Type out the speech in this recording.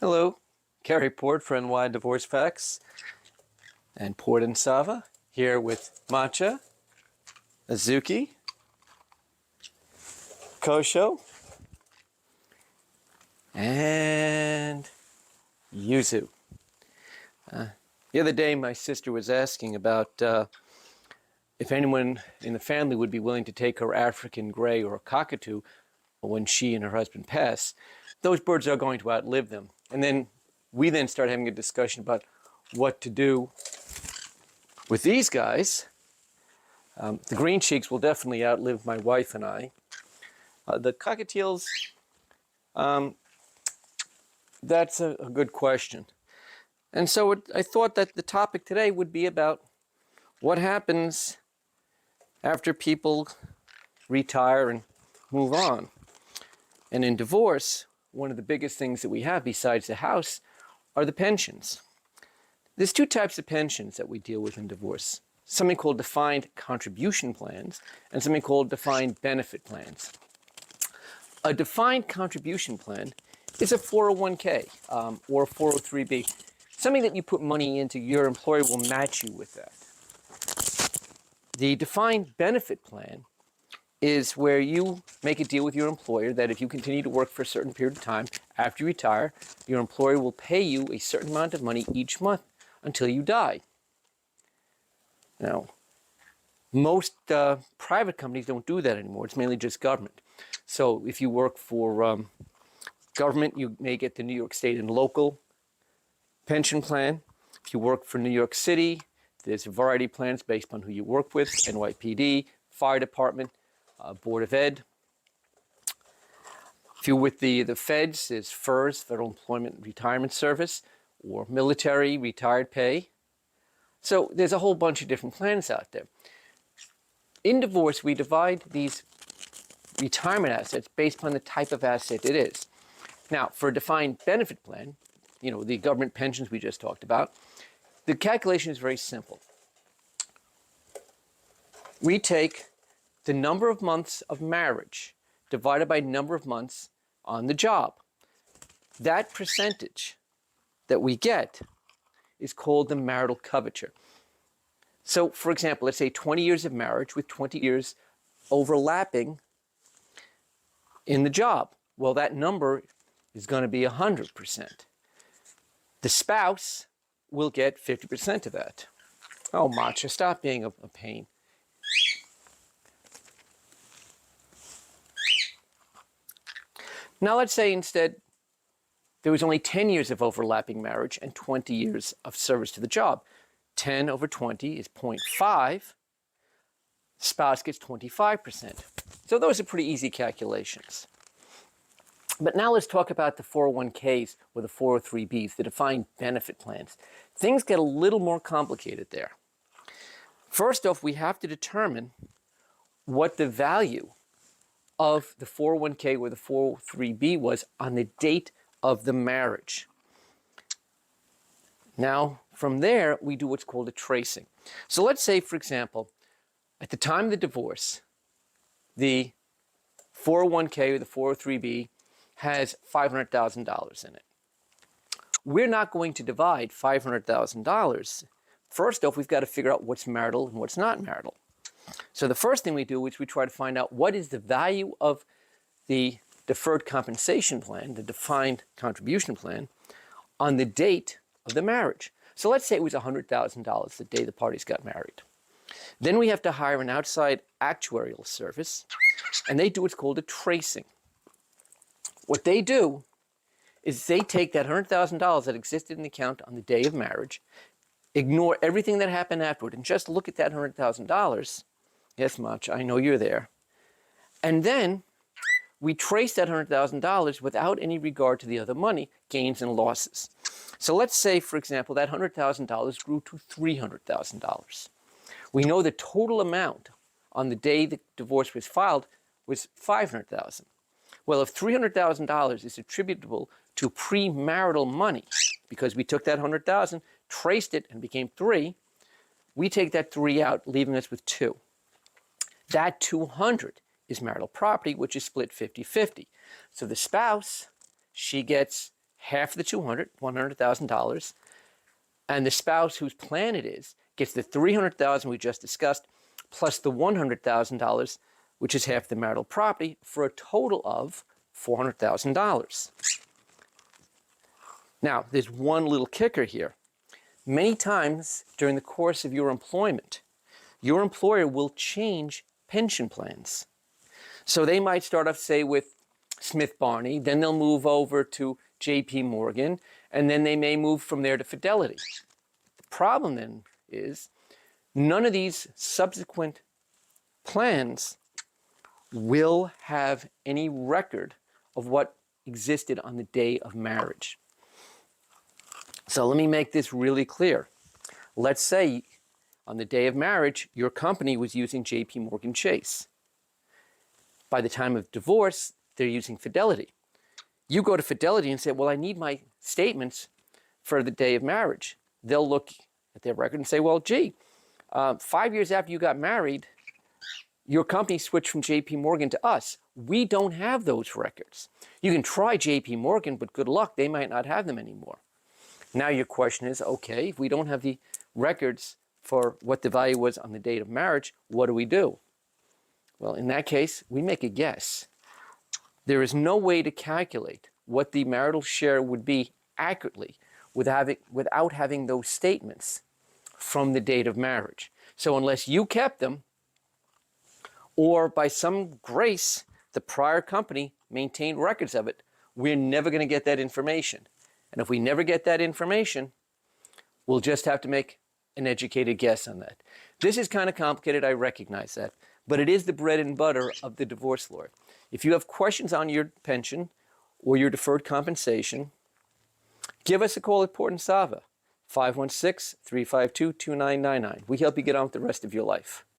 Hello, Gary Port for NY Divorce Facts and Port and Sava, here with Matcha, Azuki, Kosho, and Yuzu. The other day my sister was asking about if anyone in the family would be willing to take her African gray or a cockatoo when she and her husband pass. Those birds are going to outlive them. And then we start having a discussion about what to do with these guys. The green cheeks will definitely outlive my wife and I. The cockatiels, that's a good question. And so I thought that the topic today would be about what happens after people retire and move on. And in divorce, one of the biggest things that we have besides the house are the pensions. There's two types of pensions that we deal with in divorce. Something called defined contribution plans and something called defined benefit plans. A defined contribution plan is a 401k or a 403b. Something that you put money into, your employer will match you with that. The defined benefit plan is where you make a deal with your employer that if you continue to work for a certain period of time after you retire, your employer will pay you a certain amount of money each month until you die. Now, most private companies don't do that anymore. It's mainly just government. So if you work for government, you may get the New York State and local pension plan. If you work for New York City, there's a variety of plans based on who you work with, NYPD, fire department, Board of Ed. If you're with the feds, there's FERS, Federal Employment and Retirement Service, or military, retired pay. So there's a whole bunch of different plans out there. In divorce, we divide these retirement assets based on the type of asset it is. Now, for a defined benefit plan, the government pensions we just talked about, the calculation is very simple. We take the number of months of marriage divided by number of months on the job. That percentage that we get is called the marital coverture. So, for example, let's say 20 years of marriage with 20 years overlapping in the job. Well, that number is going to be 100%. The spouse will get 50% of that. Oh, Matcha, stop being a pain. Now let's say instead there was only 10 years of overlapping marriage and 20 years of service to the job. 10 over 20 is 0.5. Spouse gets 25%. So those are pretty easy calculations. But now let's talk about the 401ks or the 403bs, the defined benefit plans. Things get a little more complicated there. First off, we have to determine what the value of the 401k or the 403b was on the date of the marriage. Now, from there, we do what's called a tracing. So let's say, for example, at the time of the divorce, the 401k or the 403b has $500,000 in it. We're not going to divide $500,000. First off, we've got to figure out what's marital and what's not marital. So the first thing we do is we try to find out what is the value of the deferred compensation plan, the defined contribution plan, on the date of the marriage. So let's say it was $100,000 the day the parties got married. Then we have to hire an outside actuarial service, and they do what's called a tracing. What they do is they take that $100,000 that existed in the account on the day of marriage, ignore everything that happened afterward, and just look at that $100,000. Yes, Mach, I know you're there. And then we trace that $100,000 without any regard to the other money, gains and losses. So let's say, for example, that $100,000 grew to $300,000. We know the total amount on the day the divorce was filed was $500,000. Well, if $300,000 is attributable to premarital money, because we took that $100,000, traced it, and became $3, we take that 3 out, leaving us with 2. That 200 is marital property, which is split 50-50. So the spouse, she gets half of the $100,000, and the spouse whose plan it is gets the $300,000 we just discussed, plus the $100,000, which is half the marital property, for a total of $400,000. Now, there's one little kicker here. Many times during the course of your employment, your employer will change pension plans. So they might start off, say, with Smith Barney, then they'll move over to JP Morgan, and then they may move from there to Fidelity. The problem then is none of these subsequent plans will have any record of what existed on the day of marriage. So let me make this really clear. Let's say on the day of marriage, your company was using JP Morgan Chase. By the time of divorce, they're using Fidelity. You go to Fidelity and say, well, I need my statements for the day of marriage. They'll look at their record and say, well, gee, 5 years after you got married, your company switched from JP Morgan to us. We don't have those records. You can try JP Morgan, but good luck, they might not have them anymore. Now your question is, okay, if we don't have the records for what the value was on the date of marriage, what do we do? Well, in that case, we make a guess. There is no way to calculate what the marital share would be accurately without having those statements from the date of marriage. So unless you kept them, or by some grace, the prior company maintained records of it, we're never going to get that information. And if we never get that information, we'll just have to make an educated guess on that. This is kind of complicated, I recognize that, but it is the bread and butter of the divorce lawyer. If you have questions on your pension or your deferred compensation, give us a call at Port and Sava, 516-352-2999. We help you get on with the rest of your life.